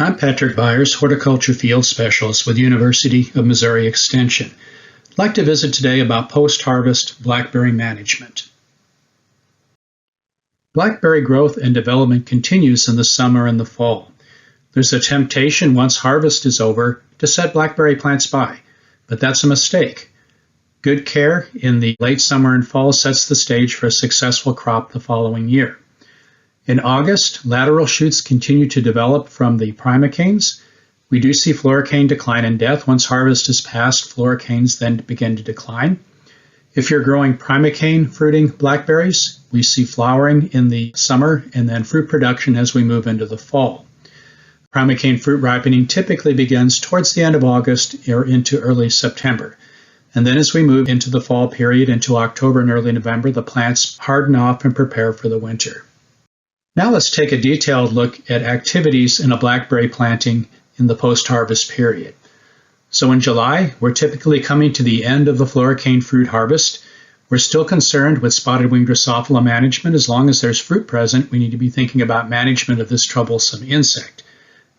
I'm Patrick Byers, Horticulture Field Specialist with University of Missouri Extension. I'd like to visit today about post-harvest blackberry management. Blackberry growth and development continues in the summer and the fall. There's a temptation once harvest is over to set blackberry plants by, but that's a mistake. Good care in the late summer and fall sets the stage for a successful crop the following year. In August, lateral shoots continue to develop from the primicanes. We do see floricane decline and death. Once harvest is past, floricanes then begin to decline. If you're growing primicane fruiting blackberries, we see flowering in the summer and then fruit production as we move into the fall. Primicane fruit ripening typically begins towards the end of August or into early September. And then as we move into the fall period, into October and early November, the plants harden off and prepare for the winter. Now let's take a detailed look at activities in a blackberry planting in the post-harvest period. So in July, we're typically coming to the end of the floricane fruit harvest. We're still concerned with spotted wing Drosophila management. As long as there's fruit present, we need to be thinking about management of this troublesome insect.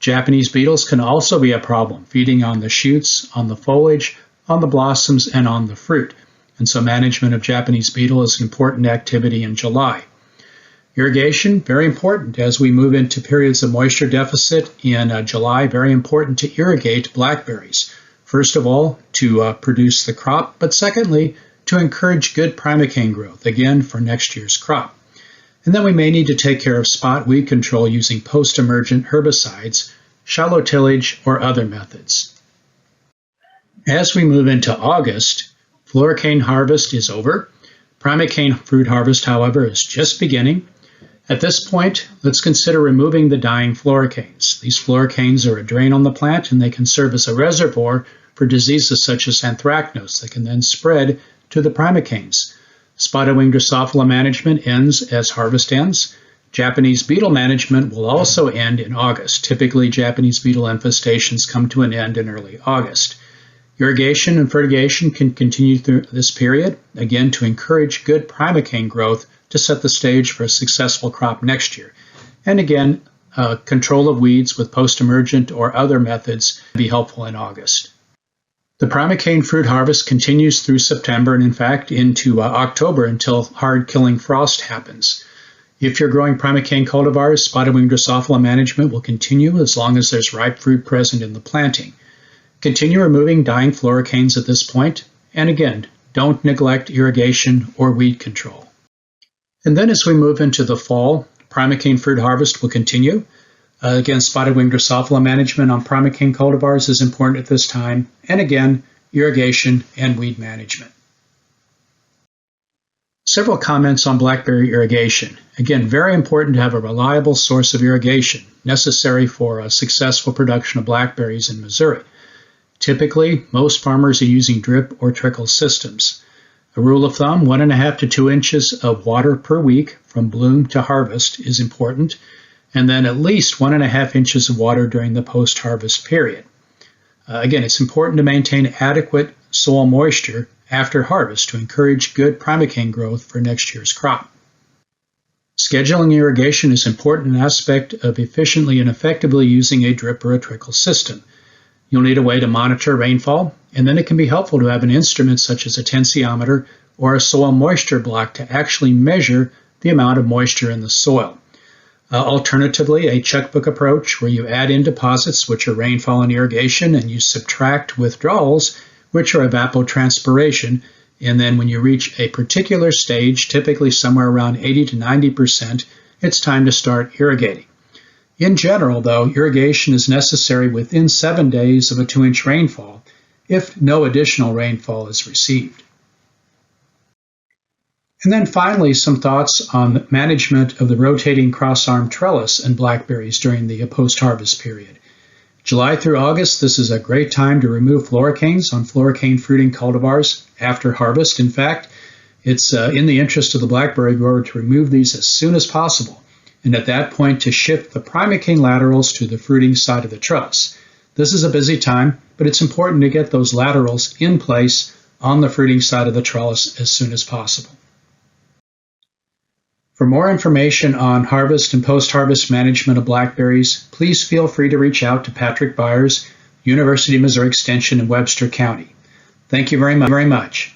Japanese beetles can also be a problem, feeding on the shoots, on the foliage, on the blossoms, and on the fruit. And so management of Japanese beetle is an important activity in July. Irrigation, very important as we move into periods of moisture deficit in July, very important to irrigate blackberries. First of all, to produce the crop, but secondly, to encourage good primicane growth, again, for next year's crop. And then we may need to take care of spot weed control using post-emergent herbicides, shallow tillage, or other methods. As we move into August, floricane harvest is over. Primicane fruit harvest, however, is just beginning. At this point, let's consider removing the dying floricanes. These floricanes are a drain on the plant and they can serve as a reservoir for diseases such as anthracnose that can then spread to the primicanes. Spotted wing Drosophila management ends as harvest ends. Japanese beetle management will also end in August. Typically, Japanese beetle infestations come to an end in early August. Irrigation and fertigation can continue through this period, again to encourage good primicane growth to set the stage for a successful crop next year. And again, control of weeds with post-emergent or other methods can be helpful in August. The primicane fruit harvest continues through September and in fact into October until hard-killing frost happens. If you're growing primicane cultivars, spotted wing Drosophila management will continue as long as there's ripe fruit present in the planting. Continue removing dying floricanes at this point, and again, don't neglect irrigation or weed control. And then as we move into the fall, primicane fruit harvest will continue. Again, spotted wing Drosophila management on primicane cultivars is important at this time, and again, irrigation and weed management. Several comments on blackberry irrigation. Again, very important to have a reliable source of irrigation necessary for a successful production of blackberries in Missouri. Typically, most farmers are using drip or trickle systems. A rule of thumb, 1.5 to 2 inches of water per week from bloom to harvest is important, and then at least 1.5 inches of water during the post-harvest period. Again, it's important to maintain adequate soil moisture after harvest to encourage good primicane growth for next year's crop. Scheduling irrigation is an important aspect of efficiently and effectively using a drip or a trickle system. You'll need a way to monitor rainfall, and then it can be helpful to have an instrument such as a tensiometer or a soil moisture block to actually measure the amount of moisture in the soil. Alternatively, a checkbook approach where you add in deposits, which are rainfall and irrigation, and you subtract withdrawals, which are evapotranspiration, and then when you reach a particular stage, typically somewhere around 80 to 90%, it's time to start irrigating. In general, though, irrigation is necessary within 7 days of a 2-inch rainfall if no additional rainfall is received. And then finally, some thoughts on the management of the rotating cross-arm trellis and blackberries during the post-harvest period. July through August, this is a great time to remove floricanes on floricane fruiting cultivars after harvest. In fact, it's in the interest of the blackberry grower to remove these as soon as possible, and at that point to shift the primicane laterals to the fruiting side of the trellis. This is a busy time, but it's important to get those laterals in place on the fruiting side of the trellis as soon as possible. For more information on harvest and post-harvest management of blackberries, please feel free to reach out to Patrick Byers, University of Missouri Extension in Webster County. Thank you very much.